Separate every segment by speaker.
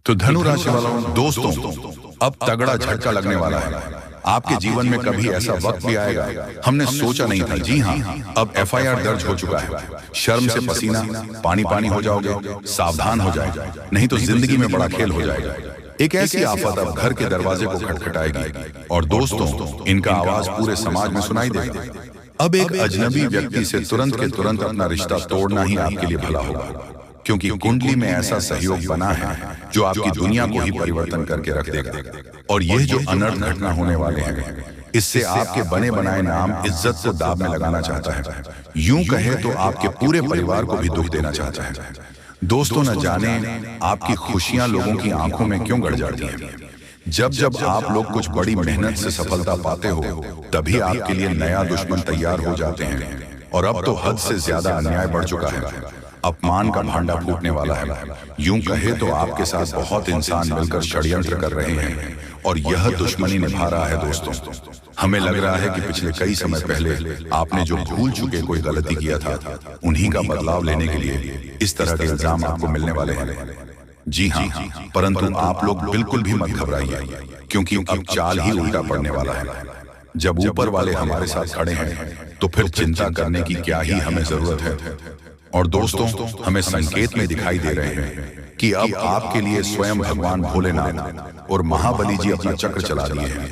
Speaker 1: तो धनु राशि वालों दोस्तों, अब तगड़ा झटका लगने वाला है। आपके जीवन में कभी ऐसा वक्त भी आएगा, हमने सोचा नहीं था। जी हाँ, अब एफआईआर दर्ज हो चुका है। शर्म से पसीना पानी पानी हो जाओगे, सावधान हो जाए, नहीं तो जिंदगी में बड़ा खेल हो जाएगा। एक ऐसी आफत अब घर के दरवाजे को खटखटाएगी और दोस्तों, इनका आवाज पूरे समाज में सुनाई देगा। अब एक अजनबी व्यक्ति से तुरंत के तुरंत अपना रिश्ता तोड़ना ही आपके लिए भला होगा, क्योंकि कुंडली में ऐसा सहयोग बना है जो आपकी दुनिया को ही परिवर्तन करके रख देगा। और यह जो अनर्थ घटना होने वाले हैं, इससे आपके बने बनाए नाम इज्जत को दाव में लगाना चाहता है। यूं कहे तो आपके पूरे परिवार को भी दुख देना चाहता है। दोस्तों, न जाने आपकी खुशियां लोगों की आंखों में क्यों गड़ जाती हैं। जब जब आप लोग कुछ बड़ी मेहनत से सफलता पाते हो, तभी आपके लिए नया दुश्मन तैयार हो जाते हैं। और अब तो हद से ज्यादा अन्याय बढ़ चुका है। अपमान का भांडा फूटने वाला है। यूं कहे तो आपके साथ बहुत इंसान मिलकर षड्यंत्र कर रहे हैं और यह दुश्मनी निभा रहा है। दोस्तों, हमें लग रहा है कि पिछले कई समय पहले आपने जो भूल चुके कोई गलती किया था, उन्हीं का बदलाव लेने के लिए इस तरह के इल्जाम आपको मिलने वाले हैं। जी हाँ, परंतु आप लोग बिल्कुल भी मत घबराइए, क्योंकि अब चाल ही उल्टा पड़ने वाला है। जब ऊपर वाले हमारे साथ खड़े हैं, तो फिर चिंता करने की क्या ही हमें जरूरत है। और दोस्तों, हमें संकेत में दिखाई दे रहे हैं कि अब आपके लिए स्वयं भगवान भोलेनाथ और महाबली जी अपना चक्र चला दिए हैं,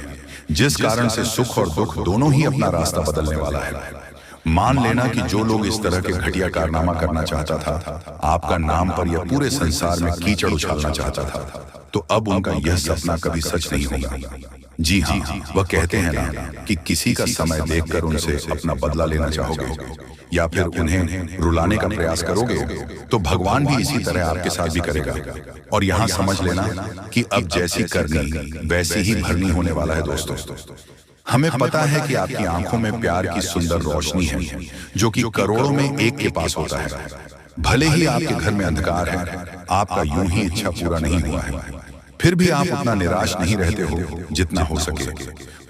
Speaker 1: जिस कारण से सुख और दुख दोनों ही अपना रास्ता बदलने वाला है। मान लेना कि जो लोग इस तरह के घटिया कारनामा करना चाहता था, आपका नाम पर या पूरे संसार में कीचड़ उछालना चाहता था, तो अब उनका यह सपना कभी सच नहीं होगा। जी हाँ, वह कहते हैं ना कि किसी का समय देखकर उनसे अपना बदला लेना चाहोगे या फिर उन्हें रुलाने का प्रयास करोगे, तो भगवान भी इसी तरह आपके साथ भी करेगा। और यहाँ समझ लेना कि अब जैसी करनी वैसी ही भरनी होने वाला है। दोस्तों, हमें पता है कि आपकी आंखों में प्यार की सुंदर रोशनी है, जो कि करोड़ों में एक के पास होता है। भले ही आपके घर में अंधकार है, आपका यूं ही इच्छा पूरा नहीं हुआ है, फिर भी आप उतना निराश नहीं रहते हो जितना हो सके।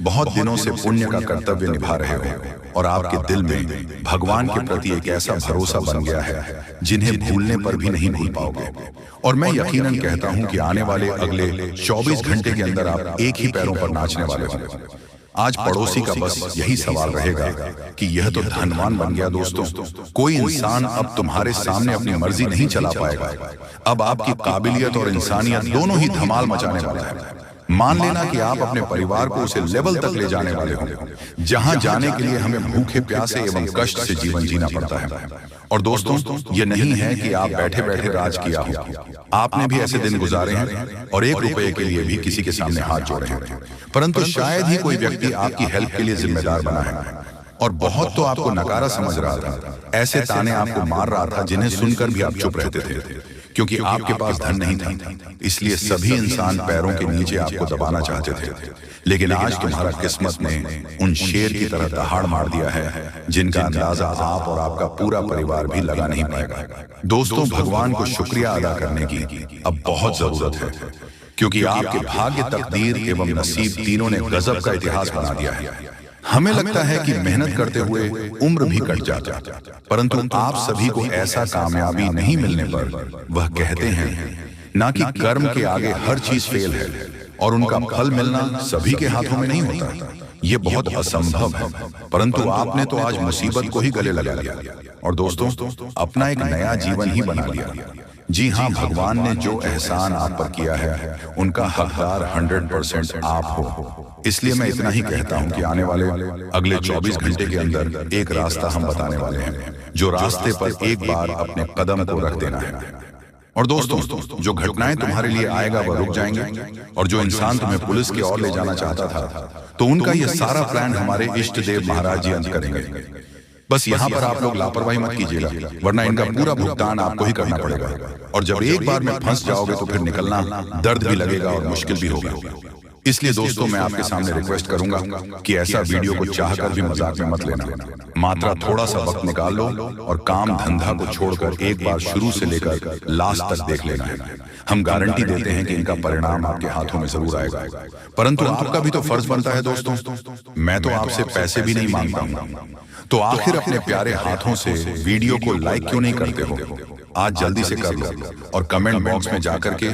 Speaker 1: बहुत दिनों से पुण्य का कर्तव्य निभा रहे हो और आपके दिल में भगवान के प्रति एक ऐसा भरोसा बन गया है जिन्हें भूलने पर भी नहीं भूल पाओगे। और मैं यकीनन कहता हूं कि आने वाले अगले 24 घंटे के अंदर आप एक ही पैरों पर नाचने वाले हो। आज पड़ोसी का बस यही सवाल रहेगा कि यह तो धनवान बन गया। दोस्तों, कोई इंसान अब तुम्हारे सामने अपनी मर्जी नहीं चला पाएगा। अब आपकी काबिलियत और इंसानियत दोनों ही धमाल मचाने वाला है। मान लेना कि आप अपने परिवार को उसे लेवल तक ले जाने वाले हो जहां जाने के लिए हमें भूखे प्यासे एवं कष्ट से जीवन जीना पड़ता है। और दोस्तों, ये नहीं है कि आप बैठे बैठे राज किया हो, आपने भी ऐसे दिन गुजारे हैं और 1 रुपए के लिए भी किसी के सामने हाथ जोड़े हैं, परंतु शायद ही कोई व्यक्ति आपकी हेल्प के लिए जिम्मेदार बना है। और बहुत तो आपको नकारा समझ रहा था, ऐसे ताने आपको मार रहा था जिन्हें सुनकर भी आप चुप रहते थे, क्योंकि आपके पास धन नहीं था। इसलिए सभी इंसान पैरों के नीचे आपको दबाना चाहते थे। लेकिन आज तुम्हारा किस्मत ने उन शेर की तरह दहाड़ मार दिया है जिनका अंदाजा आप और आपका पूरा परिवार भी लगा नहीं पाएगा। दोस्तों, भगवान को शुक्रिया अदा करने की अब बहुत जरूरत है, क्योंकि आपके भाग्य, तकदीर एवं नसीब तीनों ने गजब का इतिहास बना दिया है। हमें लगता है कि मेहनत करते हुए उम्र भी कट जाता, परंतु आप सभी को ऐसा कामयाबी नहीं मिलने पर वह कहते हैं ना कि कर्म के आगे हर चीज फेल है और उनका फल मिलना सभी के हाथों में नहीं होता। ये बहुत असंभव है, परंतु आपने तो आज मुसीबत को ही गले लगा लिया और दोस्तों, अपना एक नया जीवन ही बना लिया। जी हाँ, भगवान ने जो एहसान आप पर किया है, उनका हकदार 100% आप हो। इसलिए मैं इतना ही कहता हूं कि आने वाले अगले 24 घंटे के अंदर एक रास्ता हम बताने वाले हैं, जो रास्ते पर एक बार अपने कदम को रख देना है। और दोस्तों, जो घटनाएं तुम्हारे लिए आएगा वह रुक जाएंगे, और जो इंसान तुम्हें पुलिस की ओर ले जाना चाहता था, तो उनका यह सारा प्लान हमारे इष्ट देव महाराज जी अंत करेंगे। बस यहाँ पर आप लोग लापरवाही मत कीजिएगा, वरना इनका पूरा भुगतान आपको ही करना पड़ेगा। और जब एक बार में फंस जाओगे तो फिर निकलना दर्द भी लगेगा और मुश्किल भी होगा। इसलिए दोस्तों, मैं आपके सामने रिक्वेस्ट करूंगा कि ऐसा वीडियो को चाहकर भी मजाक में मत लेना। मात्रा थोड़ा सा वक्त निकाल लो और काम धंधा को छोड़कर एक बार शुरू से लेकर लास्ट तक देख लेना है। हम गारंटी देते हैं कि इनका परिणाम आपके हाथों में जरूर आएगा, परंतु आपका भी तो फर्ज बनता है। दोस्तों, मैं तो आपसे पैसे भी नहीं मांगता हूं, तो आखिर अपने प्यारे हाथों से वीडियो को लाइक क्यों नहीं करते हो? आज जल्दी से कर लो और कमेंट बॉक्स में जाकर के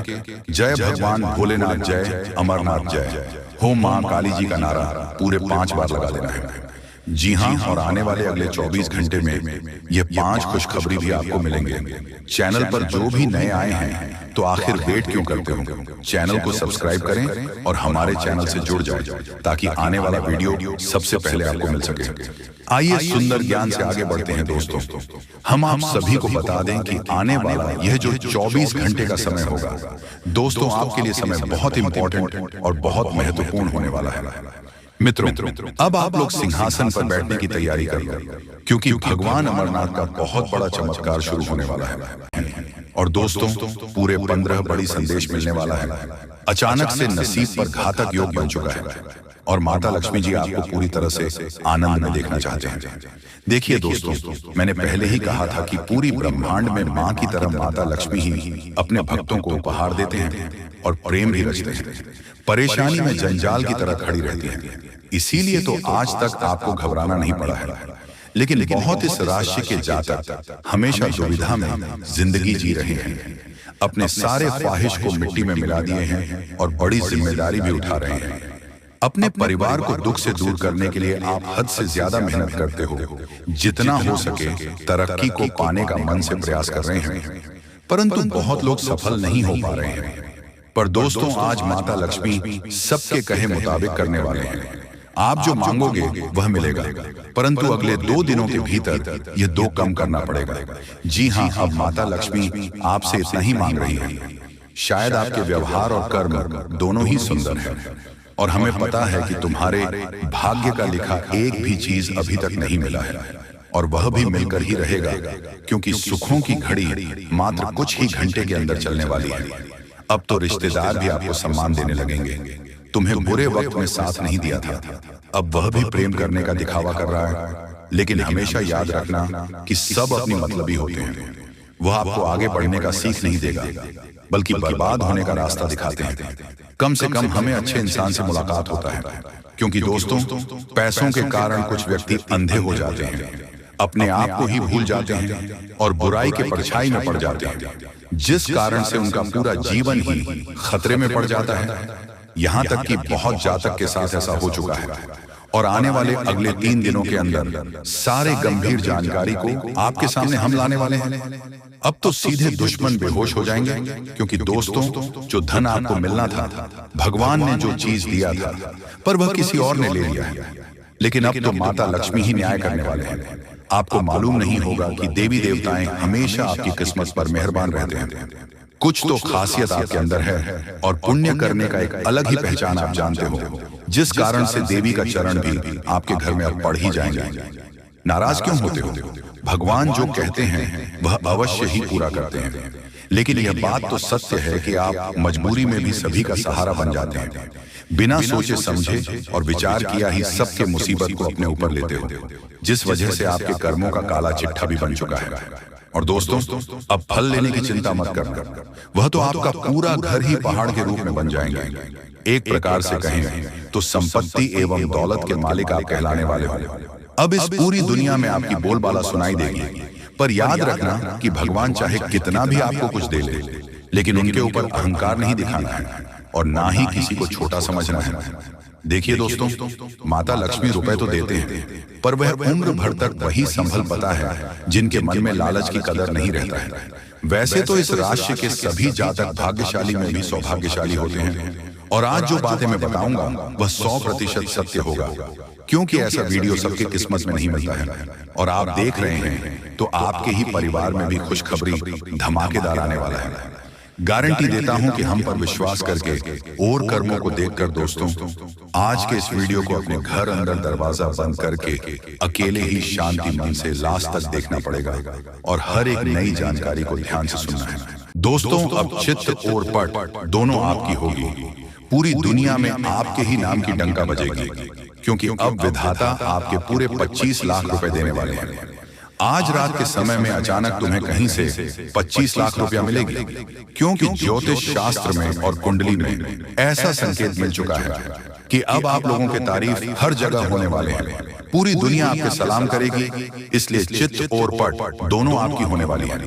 Speaker 1: जय भगवान भोलेनाथ जय, अमरनाथ जय, हो मां काली जी का नारा पूरे 5 बार लगा देना है। जी हाँ, और आने वाले अगले 24 घंटे में ये 5 खुशखबरी भी आपको मिलेंगे। चैनल पर जो भी नए आए हैं तो आखिर वेट क्यों करते हो, चैनल को सब्सक्राइब करें और हमारे चैनल से जुड़ जाएं ताकि आने वाला वीडियो सबसे पहले आपको मिल सके। आइए सुंदर ज्ञान से आगे बढ़ते हैं दोस्तों। हम आप सभी को बता दें कि आने वाला यह जो 24 घंटे का समय होगा दोस्तों, आपके लिए समय बहुत इंपॉर्टेंट और बहुत महत्वपूर्ण होने वाला है। मित्रों, अब आप लोग सिंहासन पर बैठने की तैयारी कर लो, क्योंकि भगवान अमरनाथ का बहुत बड़ा चमत्कार शुरू होने वाला है। और दोस्तों, पूरे 15 बड़ी संदेश मिलने वाला है। अचानक से नसीब पर घातक योग बन चुका है और माता लक्ष्मी जी आपको पूरी तरह से आनंद में देखना चाहते हैं। देखिए दोस्तों, मैंने पहले ही कहा था कि पूरी ब्रह्मांड में माँ की तरह माता लक्ष्मी ही अपने भक्तों को उपहार देते हैं और प्रेम भी रचते हैं। परेशानी में जंजाल की तरह खड़ी रहती है, इसीलिए तो आज तक आपको घबराना नहीं पड़ा है। लेकिन बहुत इस राशि के जातक हमेशा दुविधा में जिंदगी जी रहे हैं, अपने सारे ख्वाहिश को मिट्टी में मिला दिए हैं और बड़ी जिम्मेदारी भी उठा रहे हैं। अपने परिवार को दुख से दूर करने के लिए आप हद से ज्यादा मेहनत करते हो, जितना हो सके तरक्की को पाने का मन से प्रयास कर रहे हैं, परंतु बहुत लोग सफल नहीं हो पा रहे हैं। पर दोस्तों, आज माता लक्ष्मी सबके कहे मुताबिक करने वाले हैं। आप जो मांगोगे वह मिलेगा, परंतु अगले 2 दिनों के भीतर यह 2 कम करना पड़ेगा। जी हाँ, अब माता लक्ष्मी आपसे इतना ही मांग रही है। शायद आपके व्यवहार और कर्म दोनों ही सुंदर हैं और हमें पता है कि तुम्हारे भाग्य का लिखा एक भी चीज अभी तक नहीं मिला है और वह भी मिलकर ही रहेगा, क्योंकि सुखों की घड़ी मात्र कुछ ही घंटे के अंदर चलने वाली है। अब तो रिश्तेदार भी आपको सम्मान देने लगेंगे। तुम्हें बुरे वक्त में साथ नहीं दिया था, अब वह भी प्रेम करने का दिखावा कर रहा है। लेकिन हमेशा याद रखना कि सब अपनी मतलबी होते हैं। वह आपको आगे बढ़ने का सीख नहीं देगा, बल्कि बर्बाद होने का रास्ता दिखाते हैं। कम से कम हमें अच्छे इंसान से मुलाकात होता है, क्योंकि दोस्तों, पैसों के कारण कुछ व्यक्ति अंधे हो जाते हैं, अपने आप को ही भूल जाते हैं और बुराई के परछाई में पड़ जाते हैं, जिस कारण से उनका पूरा जीवन ही खतरे में पड़ जाता है। यहाँ तक कि बहुत जातक के साथ ऐसा हो चुका है और आने वाले अगले 3 दिनों के अंदर सारे गंभीर जानकारी को आपके सामने हम लाने वाले हैं। अब तो सीधे दुश्मन बेहोश हो जाएंगे, क्योंकि दोस्तों, जो धन आपको मिलना था, भगवान ने जो चीज दिया था, पर वह किसी और ने ले लिया है। लेकिन अब तो माता लक्ष्मी ही न्याय करने वाले हैं। आपको मालूम नहीं होगा कि देवी देवताएं हमेशा आपकी किस्मत पर मेहरबान रहते हैं। कुछ तो खासियत आपके अंदर है और पुण्य करने का एक अलग ही पहचान आप जानते हो, जिस कारण से देवी का चरण भी आपके घर में अब पड़ ही जाएंगे। नाराज क्यों होते हो? भगवान जो कहते हैं वह अवश्य ही पूरा करते हैं। लेकिन यह बात तो सत्य है कि आप मजबूरी में भी सभी का सहारा बन जाते हैं, बिना सोचे समझे और विचार किया ही सबके मुसीबत को अपने ऊपर लेते हो, जिस वजह से आपके कर्मों का काला चिट्ठा भी बन चुका है। और दोस्तों, अब फल लेने की चिंता मत करना, वह तो आपका पूरा घर ही पहाड़ के रूप में बन जाएंगे। एक प्रकार से कहें तो संपत्ति एवं दौलत के मालिक आप कहलाने वाले हो। अब इस पूरी दुनिया में आपकी बोलबाला सुनाई देगी, पर याद रखना कि भगवान चाहे कितना भी आपको कुछ दे ले, लेकिन उनके ऊपर अहंकार नहीं दिखाना है और ना ही किसी को छोटा समझना है। देखिए दोस्तों, माता लक्ष्मी रुपए तो देते हैं, पर वह उम्र भर तक वही संभल पाता है जिनके मन में लालच की कदर नहीं रहता है। वैसे तो इस राशि के सभी जातक भाग्यशाली में भी सौभाग्यशाली होते हैं और आज जो बातें मैं बताऊंगा वह 100% सत्य होगा, क्योंकि ऐसा वीडियो सबके किस्मत में नहीं मिलता है। और आप देख रहे हैं तो आपके ही परिवार में भी खुशखबरी धमाकेदार आने वाला है। गारंटी देता हूं कि हम पर विश्वास करके और कर्मों को देखकर दोस्तों, आज के इस वीडियो को अपने घर अंदर दरवाजा बंद करके अकेले ही शांति मन से लास्ट तक देखना पड़ेगा और हर एक नई जानकारी को ध्यान से सुनना है। दोस्तों, अब चित्त और पट दोनों आपकी होगी। पूरी दुनिया में आपके ही नाम की डंका बजेगी, क्योंकि अब विधाता आपके पूरे 25 लाख रुपए देने वाले हैं। आज रात के समय में अचानक तुम्हें कहीं से 25 लाख रुपया मिलेगी, क्योंकि ज्योतिष शास्त्र में और कुंडली में ऐसा संकेत मिल चुका है कि अब आप लोगों के तारीफ हर जगह होने वाले हैं। पूरी दुनिया आपके सलाम करेगी, इसलिए चित्त और पट दोनों आपकी होने वाली है।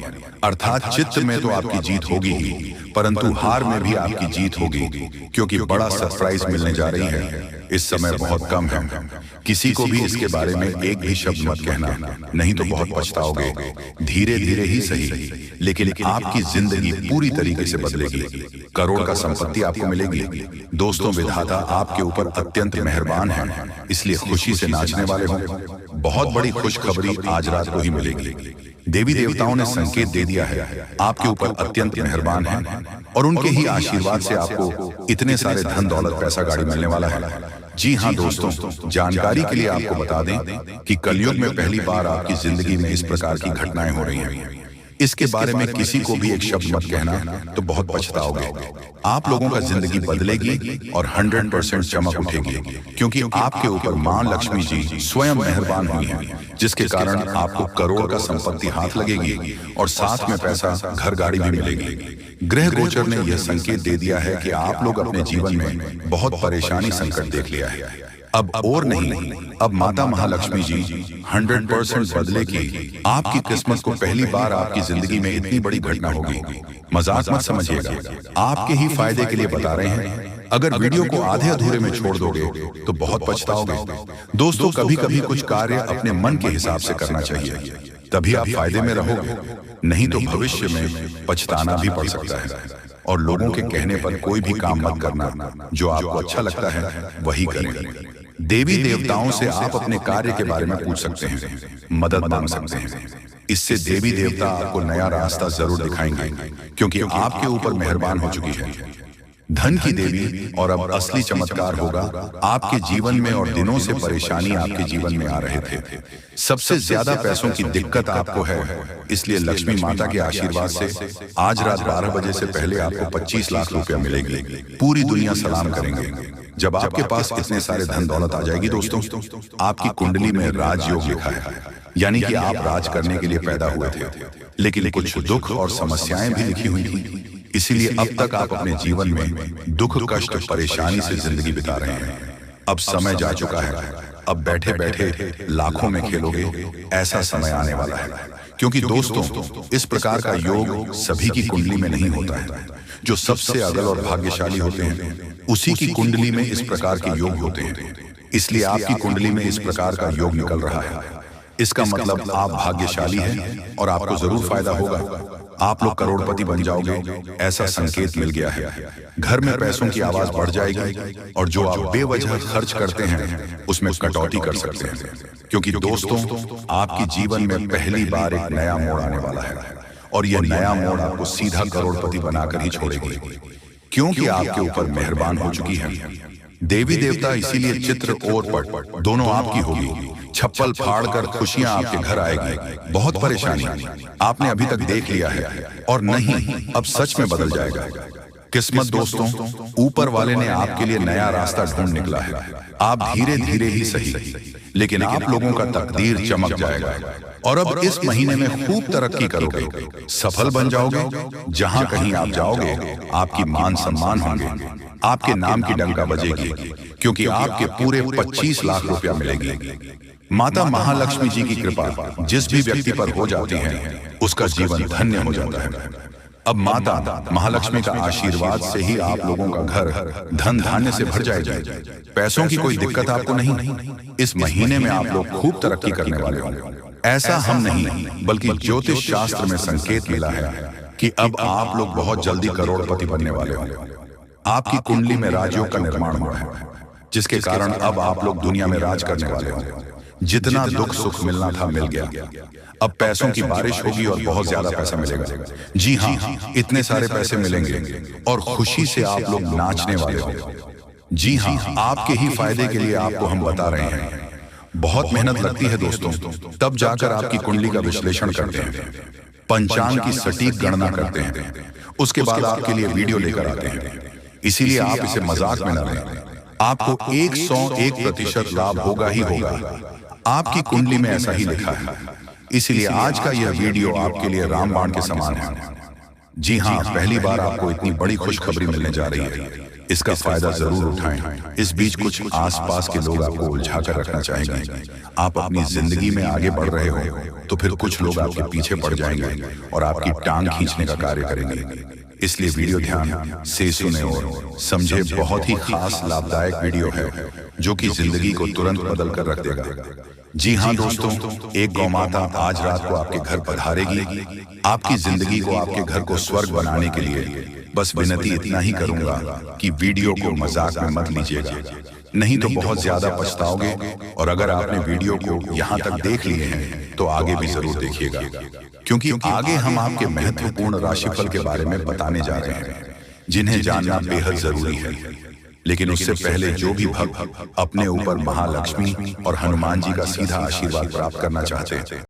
Speaker 1: अर्थात चित्त में तो आपकी जीत होगी ही, परंतु हार में भी आपकी जीत होगी, क्योंकि बड़ा सरप्राइज मिलने जा रही है। इस समय बहुत कम है, किसी को भी इसके बारे में एक भी शब्द मत कहना, नहीं तो बहुत पछताओगे। धीरे धीरे ही सही, लेकिन आपकी जिंदगी पूरी तरीके से बदलेगी। करोड़ का संपत्ति आपको मिलेगी। दोस्तों, विधाता आपके ऊपर अत्यंत मेहरबान है, इसलिए खुशी से नाचने वाले हो। बहुत बड़ी खुशखबरी आज रात को ही मिलेगी। देवी देवताओं ने संकेत दे दिया है, आपके ऊपर अत्यंत मेहरबान है, और उनके ही आशीर्वाद से आपको इतने सारे धन दौलत पैसा गाड़ी मिलने वाला है। जी हाँ दोस्तों, जानकारी के लिए आपको बता दें कि कलयुग में पहली बार आपकी जिंदगी में इस प्रकार की घटनाएं हो रही हैं। इसके बारे में किसी को भी एक शब्द मत कहना, तो बहुत पछताओगे। आप लोगों का जिंदगी बदलेगी और 100% चमक उठेगी, क्योंकि आपके ऊपर मां लक्ष्मी जी स्वयं मेहरबान हुई हैं, जिसके कारण आपको करोड़ का संपत्ति हाथ लगेगी और साथ में पैसा, घर गाड़ी भी मिलेगी। ग्रह गोचर ने यह संकेत दे दिया है कि आप लोग अपने जीवन में बहुत परेशानी संकट देख लिया है। अब और नहीं, अब माता महालक्ष्मी जी 100% बदलेगी। आपकी किस्मत को पहली बार आपकी जिंदगी में इतनी बड़ी घटना होगी। मजाक मत समझिएगा, आपके ही फायदे के लिए बता रहे हैं। अगर वीडियो को आधे अधूरे में छोड़ दोगे तो बहुत पछताओगे। दोस्तों, कभी कभी कुछ कार्य अपने मन के हिसाब से करना चाहिए, तभी आप फायदे में रहोगे, नहीं तो भविष्य में पछताना भी पड़ सकता है। और लोगों के कहने पर कोई भी काम मत करना, जो आपको अच्छा लगता है वही करें। देवी देवताओं से आप अपने कार्य के बारे में पूछ सकते हैं, मदद मांग सकते हैं। इससे देवी देवता आपको नया रास्ता जरूर दिखाएंगे, क्योंकि आपके ऊपर मेहरबान हो चुकी है। धन की देवी, और अब असली चमत्कार होगा आपके जीवन में। और दिनों से परेशानी आपके जीवन में आ रहे थे, सबसे ज्यादा पैसों की दिक्कत आपको है, इसलिए लक्ष्मी माता के आशीर्वाद से आज रात 12 बजे से पहले आपको 25 लाख रुपया मिलेंगे। पूरी दुनिया सलाम करेंगे। जब आपके पास इतने सारे धन दौलत आ जाएगी दोस्तों, आपकी कुंडली में राजयोग लिखा है, यानी कि आप राज करने के लिए पैदा हुए थे, लेकिन कुछ दुख और समस्याएं भी लिखी हुई थी। इसीलिए अब तक आप अपने जीवन में दुख, कष्ट, परेशानी से जिंदगी बिता रहे हैं। अब समय जा चुका है, अब बैठे बैठे लाखों में खेलोगे, ऐसा समय आने वाला है। क्योंकि दोस्तों, इस प्रकार का योग सभी की कुंडली में नहीं होता है। जो सबसे अगल और भाग्यशाली होते हैं, उसी की कुंडली में इस प्रकार के योग होते हैं। इसलिए आपकी कुंडली में इस प्रकार का योग निकल रहा है। इसका मतलब आप भाग्यशाली हैं और आपको जरूर फायदा होगा। आप लोग करोड़पति बन जाओगे, ऐसा संकेत मिल गया है। घर में पैसों की आवाज बढ़ जाएगी, और जो आप बेवजह खर्च करते हैं उसमें कटौती कर सकते हैं। क्योंकि दोस्तों, आपके जीवन में पहली बार एक नया मोड़ आने वाला है, और यह नया मोड़ आपको सीधा करोड़पति बनाकर ही छोड़ेगी, क्योंकि आपके ऊपर मेहरबान हो चुकी है देवी देवता। इसीलिए चित्र और पट दोनों आपकी होगी। छप्पल फाड़ कर खुशियां आपके घर आएगी। बहुत परेशानी आपने अभी तक देख लिया है, और नहीं, अब सच में बदल जाएगा। किस्मत दोस्तों, ऊपर वाले ने आपके लिए नया रास्ता ढूंढ निकला है। आप धीरे धीरे ही सही, लेकिन आप लोगों का तकदीर चमक जाएगा। और अब इस महीने में खूब तरक्की करोगे, सफल बन जाओगे। जहां कहीं आप जाओगे, आपकी मान सम्मान होंगे, आपके नाम की डंका बजेगी, क्योंकि आपके पूरे 25 लाख रुपया मिलेगी। माता महालक्ष्मी जी की कृपा जिस भी व्यक्ति पर हो जाती है, उसका जीवन धन्य हो जाता है। अब माता महालक्ष्मी का आशीर्वाद से ही आप लोगों का घर धन धान्य से भर जाएगा। पैसों की कोई दिक्कत आपको नहीं। इस महीने में आप लोग खूब तरक्की करने वाले होंगे। ऐसा हम नहीं, बल्कि ज्योतिष शास्त्र में संकेत मिला है कि अब आप लोग बहुत जल्दी करोड़पति बनने वाले होंगे। आपकी कुंडली में राजयोग का निर्माण हुआ है, जिसके कारण अब आप लोग दुनिया में राज करने वाले होंगे। जितना दुख सुख मिलना था मिल गया। अब पैसों की बारिश होगी और बहुत ज्यादा पैसा मिलेगा। जी हाँ, इतने सारे पैसे मिलेंगे और खुशी से आप लोग नाचने वाले होंगे। जी हाँ, आपके ही फायदे के लिए आपको हम बता रहे हैं। बहुत मेहनत लगती है दोस्तों, तब जाकर आपकी कुंडली का विश्लेषण करते हैं, पंचांग की सटीक गणना करते हैं, उसके बाद आपके लिए वीडियो लेकर आते हैं। इसीलिए आप इसे मजाक में न लें। आपको 101% लाभ होगा ही होगा। आपकी कुंडली में ऐसा ही लिखा है। इसीलिए आज का यह वीडियो आपके लिए रामबाण के समान है। जी हाँ, पहली बार आपको इतनी बड़ी खुशखबरी मिलने जा रही है। इसका फायदा जरूर उठाएं। इस बीच कुछ आसपास के लोग आपको उलझा कर रखना चाहेंगे। आप अपनी जिंदगी में आगे बढ़ रहे हो तो फिर कुछ लोग आपके पीछे पड़ जाएंगे और आपकी टांग खींचने का कार्य करेंगे। इसलिए वीडियो ध्यान से सुने और समझे। बहुत ही खास लाभदायक वीडियो है जो कि जिंदगी को तुरंत बदल कर रख देगा। जी हाँ दोस्तों, एक गौ माता आज रात को आपके घर पधारेगी। आपकी जिंदगी को, आपके घर को स्वर्ग बनाने के लिए बस विनती इतना ही करूंगा कि वीडियो को मजाक में मत लीजिएगा, नहीं तो बहुत ज्यादा पछताओगे। और अगर आपने वीडियो को यहाँ तक देख लिए हैं तो आगे भी जरूर देखिएगा, क्योंकि आगे हम आपके महत्वपूर्ण राशिफल के बारे में बताने जा रहे हैं जिन्हें जानना बेहद जरूरी है। लेकिन उससे पहले जो भी भक्त अपने ऊपर महालक्ष्मी और हनुमान जी का सीधा आशीर्वाद प्राप्त करना चाहते हैं